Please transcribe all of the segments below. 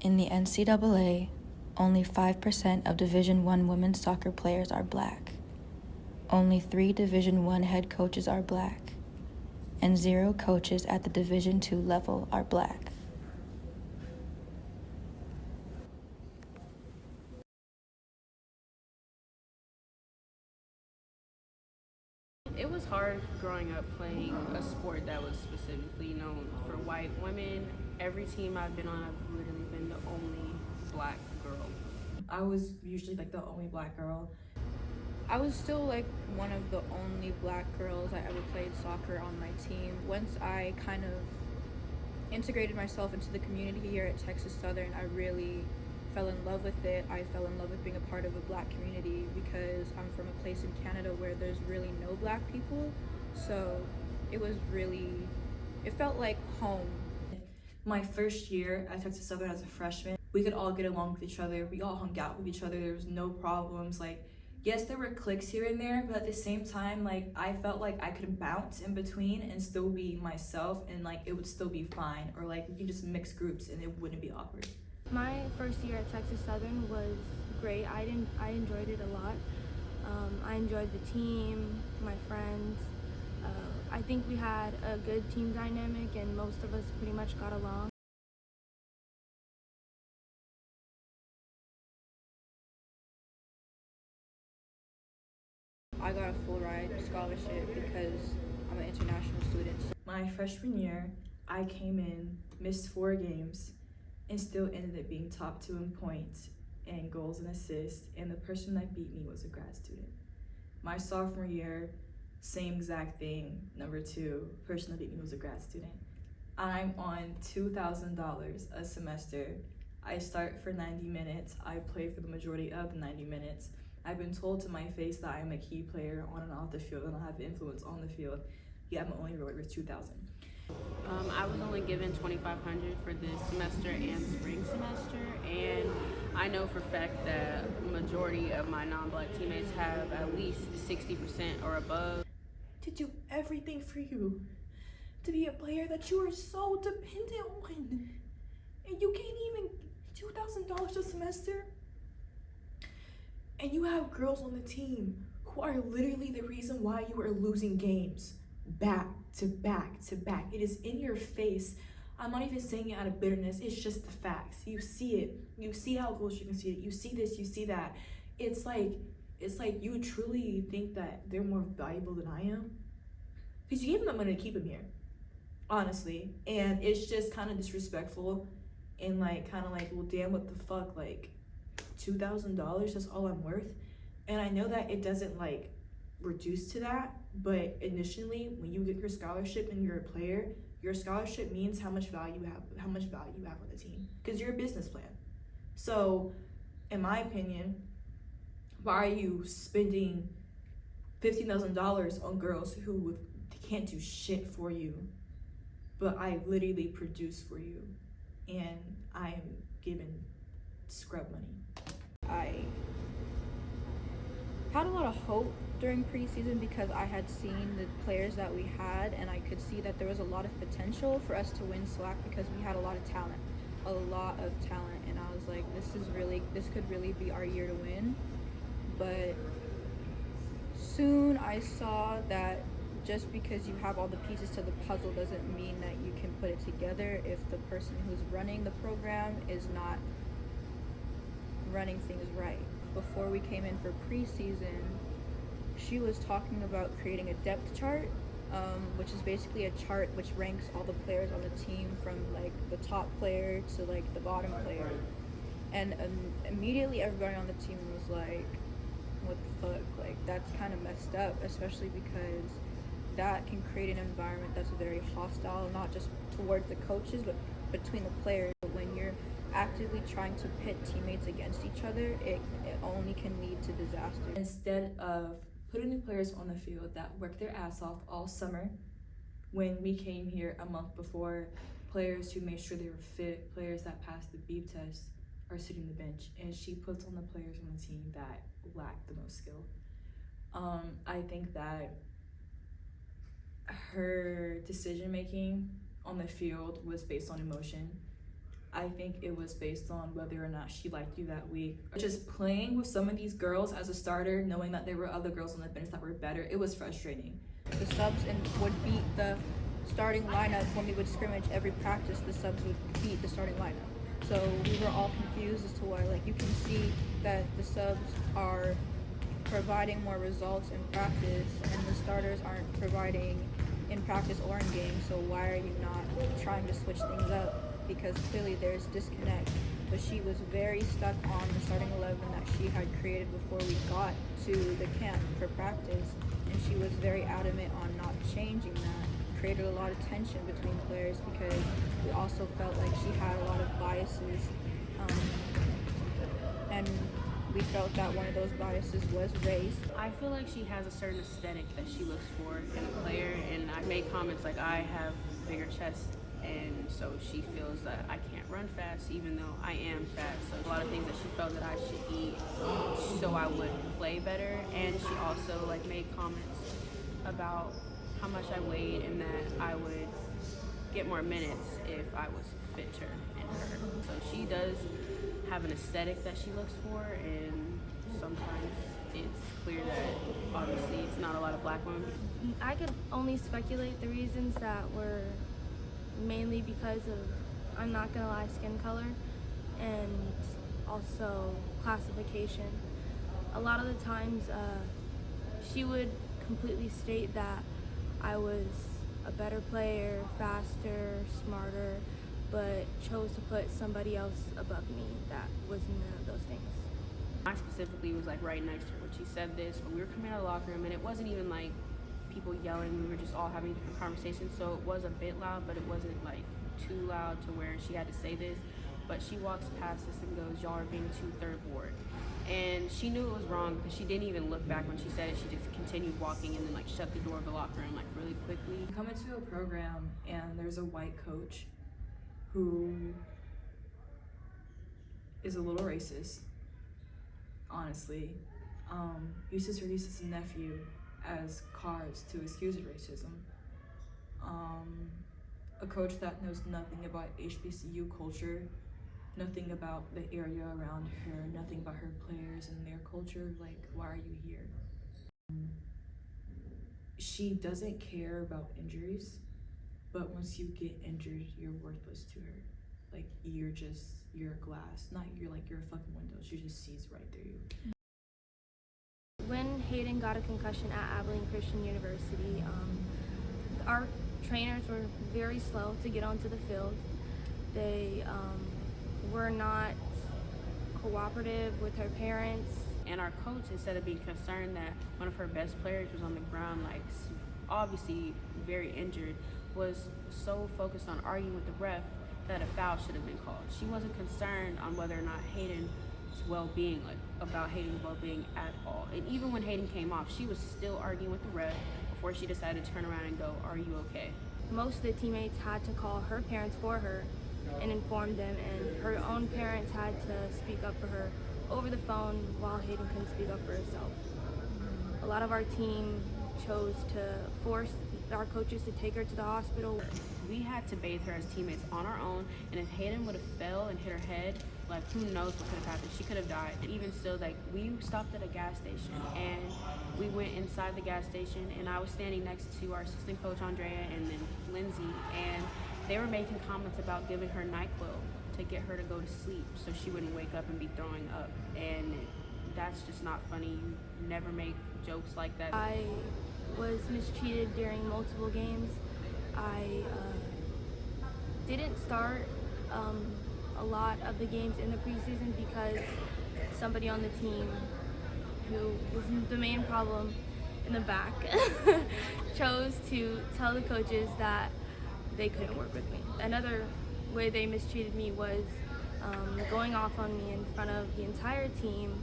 In the NCAA, only 5% of Division I women's soccer players are black. Only 3 Division I head coaches are black, and 0 coaches at the Division II level are black. It was hard growing up playing a sport that was specifically known for white women. Every team I've been on, I've literally been the only black girl. I was usually like the only black girl. I was still like one of the only black girls I ever played soccer on my team. Once I kind of integrated myself into the community here at Texas Southern, I really fell in love with it. I fell in love with being a part of a black community because I'm from a place in Canada where there's really no black people. So it felt like home. My first year at Texas Southern as a freshman, we could all get along with each other. We all hung out with each other. There was no problems. Like, yes, there were cliques here and there, but at the same time, like, I felt like I could bounce in between and still be myself, and like it would still be fine. Or like we could just mix groups and it wouldn't be awkward. My first year at Texas Southern was great. I enjoyed it a lot. I enjoyed the team, my friends. I think we had a good team dynamic and most of us pretty much got along. I got a full ride scholarship because I'm an international student. My freshman year, I came in, missed 4 games, and still ended up being top 2 in points and goals and assists, and the person that beat me was a grad student. My sophomore year, same exact thing, number 2, person that beat me was a grad student. I'm on $2,000 a semester. I start for 90 minutes. I play for the majority of the 90 minutes. I've been told to my face that I'm a key player on and off the field and I'll have influence on the field. Yeah, I'm only rewarded with $2,000. I was only given $2,500 for this semester and spring semester, and I know for a fact that majority of my non-black teammates have at least 60% or above. To do everything for you, to be a player that you are so dependent on, and you can't even $2,000 a semester, and you have girls on the team who are literally the reason why you are losing games back to back to back. It is in your face. I'm not even saying it out of bitterness, it's just the facts. You see it, you see how close you can see it, you see this, you see that. It's like you truly think that they're more valuable than I am, because you gave them the money to keep them here, honestly. And it's just kind of disrespectful and like kind of like, well, damn, what the fuck, like $2,000, that's all I'm worth. And I know that it doesn't like reduce to that, but initially when you get your scholarship and you're a player, your scholarship means how much value you have on the team, because you're a business plan. So in my opinion, why are you spending $15,000 on girls who can't do shit for you, but I literally produce for you and I'm given scrub money? I had a lot of hope during preseason because I had seen the players that we had, and I could see that there was a lot of potential for us to win SWAC because we had a lot of talent, and I was like, this could really be our year to win. But soon I saw that just because you have all the pieces to the puzzle doesn't mean that you can put it together if the person who's running the program is not running things right. Before we came in for preseason, she was talking about creating a depth chart, which is basically a chart which ranks all the players on the team from like the top player to like the bottom player. And immediately everybody on the team was like, what the fuck, like that's kind of messed up, especially because that can create an environment that's very hostile, not just towards the coaches, but between the players. When you're actively trying to pit teammates against each other, it only can lead to disaster. Instead of putting the players on the field that worked their ass off all summer, when we came here a month before, players who made sure they were fit, players that passed the beep test, are sitting the bench, and she puts on the players on the team that lack the most skill. I think that her decision making on the field was based on emotion. I think it was based on whether or not she liked you that week. Just playing with some of these girls as a starter, knowing that there were other girls on the bench that were better, it was frustrating. The subs would beat the starting lineup when we would scrimmage every practice. The subs would beat the starting lineup. So we were all confused as to why. Like, you can see that the subs are providing more results in practice and the starters aren't providing in practice or in game. So why are you not trying to switch things up? Because clearly there's disconnect. But she was very stuck on the starting 11 that she had created before we got to the camp for practice, and she was very adamant on not changing that. Created a lot of tension between players because we also felt like she had a lot of biases, and we felt that one of those biases was race. I feel like she has a certain aesthetic that she looks for in a player, and I made comments like I have bigger chest, and so she feels that I can't run fast even though I am fast. So a lot of things that she felt that I should eat so I would play better, and she also like made comments about how much I weighed and that I would get more minutes if I was fitter in her. So she does have an aesthetic that she looks for, and sometimes it's clear that obviously it's not a lot of black women. I could only speculate the reasons that were mainly because of, I'm not gonna lie, skin color and also classification. A lot of the times she would completely state that I was a better player, faster, smarter, but chose to put somebody else above me that was none of those things. I specifically was like right next to her when she said this, but we were coming out of the locker room and it wasn't even like people yelling, we were just all having different conversations, so it was a bit loud, but it wasn't like too loud to where she had to say this. But she walks past us and goes, "Y'all are being too third ward." And she knew it was wrong because she didn't even look back when she said it. She just continued walking and then like shut the door of the locker room like really quickly. You come into a program and there's a white coach who is a little racist, honestly. Uses her nieces and nephew as cards to excuse her racism. A coach that knows nothing about HBCU culture, nothing about the area around her, nothing about her players and their culture. Like, why are you here? She doesn't care about injuries, but once you get injured, you're worthless to her. Like, you're a glass. Not you're a fucking window. She just sees right through you. When Hayden got a concussion at Abilene Christian University, our trainers were very slow to get onto the field. They were not cooperative with her parents. And our coach, instead of being concerned that one of her best players was on the ground, like obviously very injured, was so focused on arguing with the ref that a foul should have been called. She wasn't concerned on whether or not Hayden's well-being, like about Hayden's well-being at all. And even when Hayden came off, she was still arguing with the ref before she decided to turn around and go, "Are you okay?" Most of the teammates had to call her parents for her and inform them, and her own parents had to speak up for her over the phone while Hayden couldn't speak up for herself. A lot of our team chose to force our coaches to take her to the hospital. We had to bathe her as teammates on our own, and if Hayden would have fell and hit her head, like who knows what could have happened. She could have died. And even still, like we stopped at a gas station and we went inside the gas station, and I was standing next to our assistant coach Andrea and then Lindsay, and they were making comments about giving her NyQuil to get her to go to sleep so she wouldn't wake up and be throwing up, and that's just not funny. You never make jokes like that. I was mistreated during multiple games. I didn't start a lot of the games in the preseason because somebody on the team who was the main problem in the back chose to tell the coaches that they couldn't work with me. Another way they mistreated me was going off on me in front of the entire team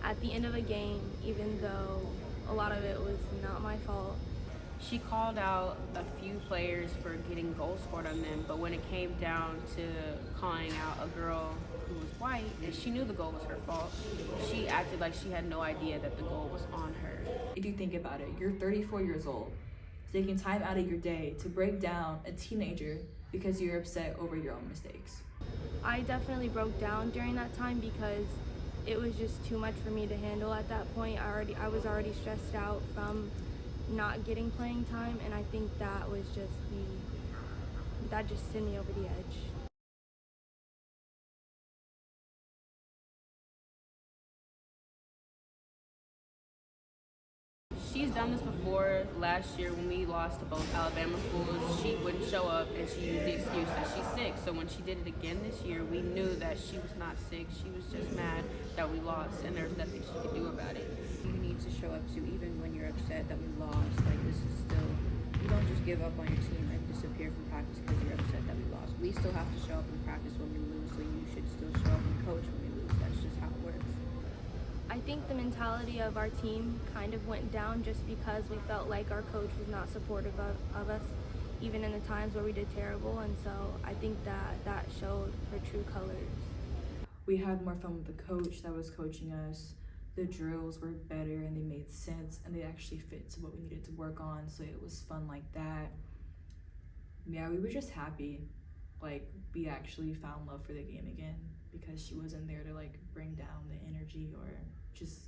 at the end of a game, even though a lot of it was not my fault. She called out a few players for getting goals scored on them, but when it came down to calling out a girl who was white and she knew the goal was her fault, she acted like she had no idea that the goal was on her. If you think about it, you're 34 years old, taking time out of your day to break down a teenager because you're upset over your own mistakes? I definitely broke down during that time because it was just too much for me to handle at that point. I was already stressed out from not getting playing time, and I think that was just that just sent me over the edge. She's done this before. Last year when we lost to both Alabama schools, she wouldn't show up and she used the excuse that she's sick. So when she did it again this year, we knew that she was not sick. She was just mad that we lost and there's nothing she could do about it. You need to show up to, even when you're upset that we lost. Like, this is still, you don't just give up on your team and disappear from practice because you're upset that we lost. We still have to show up in practice when we lose, so you should still show up and coach when we lose. That's just how it works. I think the mentality of our team kind of went down just because we felt like our coach was not supportive of us, even in the times where we did terrible, and so I think that showed her true colors. We had more fun with the coach that was coaching us. The drills were better and they made sense and they actually fit to what we needed to work on, so it was fun like that. Yeah, we were just happy. Like, we actually found love for the game again because she wasn't there to like bring down the energy, or just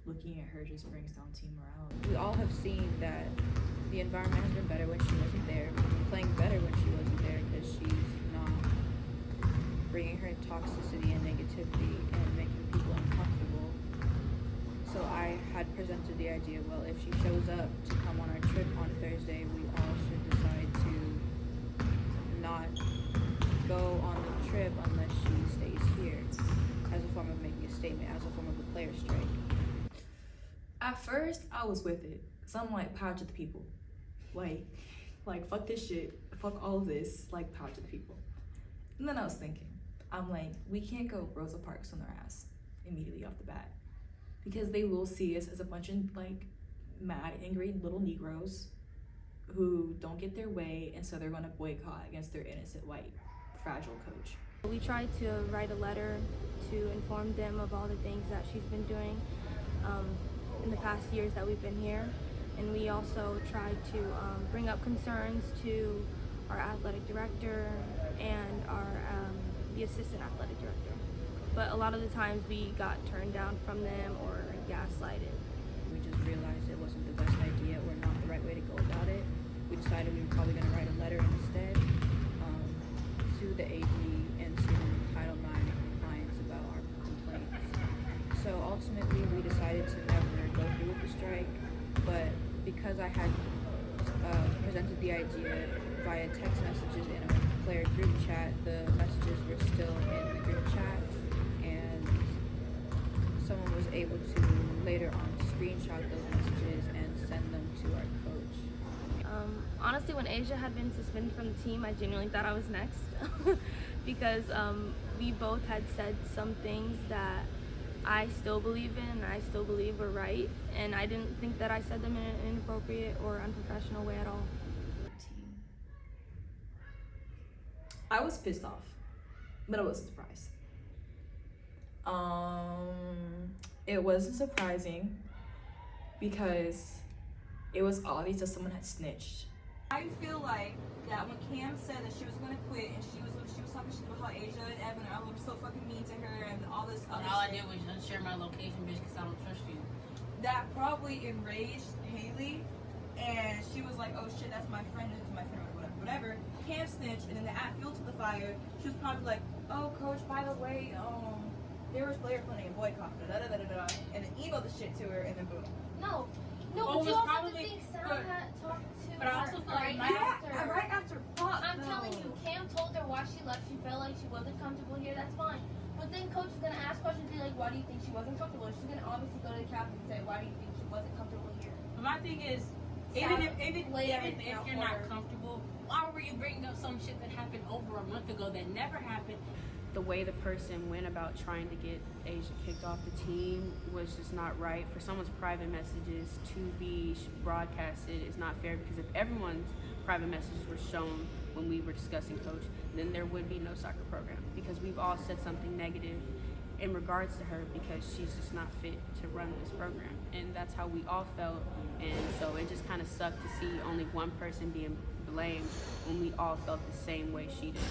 looking at her just brings down team morale. We all have seen that the environment has been better when she wasn't there. We've been playing better when she wasn't there because she's not bringing her toxicity and negativity and making people uncomfortable. So I had presented the idea, well, if she shows up to come on our trip on Thursday, we all should decide to not go on the trip unless she stays here, as a form of making a statement, as a form of a player strike. At first, I was with it, cause I'm like, power to the people. Like fuck this shit, fuck all of this, like power to the people. And then I was thinking, I'm like, we can't go Rosa Parks on their ass immediately off the bat, because they will see us as a bunch of like mad, angry little Negroes who don't get their way, and so they're gonna boycott against their innocent, white, fragile coach. We tried to write a letter to inform them of all the things that she's been doing in the past years that we've been here, and we also tried to bring up concerns to our athletic director and the assistant athletic director. But a lot of the times we got turned down from them or gaslighted. We just realized it wasn't the best idea or not the right way to go about it. We decided we were probably going to write a letter instead to the AD and to Title IX compliance about our complaints. So ultimately we decided to never go through with the strike, but because I had presented the idea via text messages in a player group chat, the messages were still in the group chat, and someone was able to later on screenshot those messages and send them to our coach. Honestly, when Asia had been suspended from the team, I genuinely thought I was next because we both had said some things that I still believe in and I still believe were right, and I didn't think that I said them in an inappropriate or unprofessional way at all. I was pissed off, but I wasn't surprised. It wasn't surprising because it was obvious that someone had snitched. I feel like that when Cam said that she was gonna quit and she was talking shit about how Asia and Evan are so fucking mean to her and all this other all shit. I did was unshare my location, bitch, because I don't trust you. That probably enraged Haley, and she was like, "Oh shit, that's my friend, it's my friend, or whatever." Cam snitched, and then to add fuel to the fire, she was probably like, "Oh, coach, by the way, there was player planning a boycott, and then emailed the shit to her, and then boom. No, Oh, but you it's also probably- think Sam but- had talked to but I her also feel like Right after pop. I'm though. telling you, Cam told her why she left. She felt like she wasn't comfortable here. That's fine. But then coach is gonna ask questions, be like, why do you think she wasn't comfortable? She's gonna obviously go to the captain and say, why do you think she wasn't comfortable here? But my thing is, Sam even laid if everything out you're for not her. comfortable, why were you bringing up some shit that happened over a month ago that never happened? The way the person went about trying to get Asia kicked off the team was just not right. For someone's private messages to be broadcasted is not fair, because if everyone's private messages were shown when we were discussing coach, then there would be no soccer program, because we've all said something negative in regards to her because she's just not fit to run this program, and that's how we all felt. And so it just kind of sucked to see only one person being blame when we all felt the same way she did.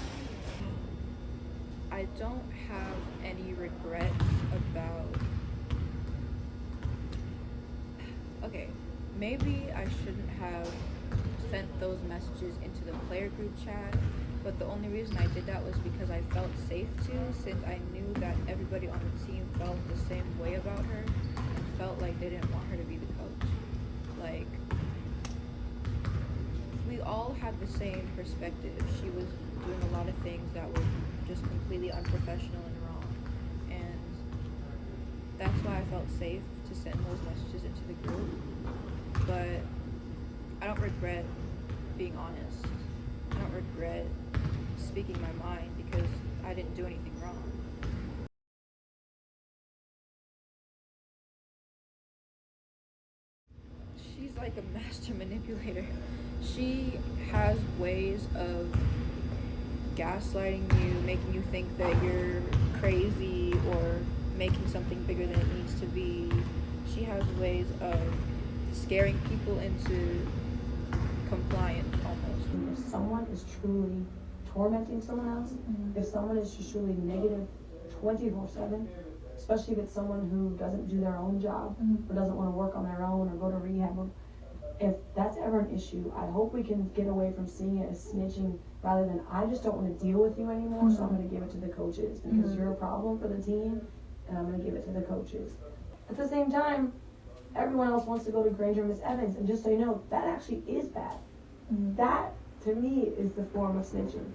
I don't have any regrets about. Okay, maybe I shouldn't have sent those messages into the player group chat, but the only reason I did that was because I felt safe to, since I knew that everybody on the team felt the same way about her and felt like they didn't want her to be the coach. Like, we all had the same perspective. She was doing a lot of things that were just completely unprofessional and wrong, and that's why I felt safe to send those messages into the group. But I don't regret being honest. I don't regret speaking my mind because I didn't do anything wrong. She's like a master manipulator. She has ways of gaslighting you, making you think that you're crazy or making something bigger than it needs to be. She has ways of scaring people into compliance almost. If someone is truly tormenting someone else, if someone is just truly negative 24/7, especially if it's someone who doesn't do their own job or doesn't want to work on their own or go to rehab, or if that's ever an issue, I hope we can get away from seeing it as snitching rather than I just don't want to deal with you anymore, so I'm going to give it to the coaches because you're a problem for the team and I'm going to give it to the coaches. At the same time, everyone else wants to go to Granger Miss Evans, and just so you know, that actually is bad. That, to me, is the form of snitching.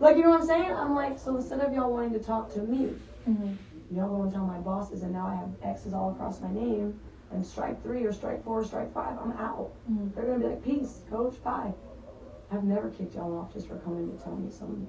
Like, you know what I'm saying? I'm like, so instead of y'all wanting to talk to me, y'all go and tell my bosses, and now I have X's all across my name, and strike 3 or strike 4 or strike 5, I'm out. They're gonna be like, peace, coach, bye. I've never kicked y'all off just for coming to tell me something.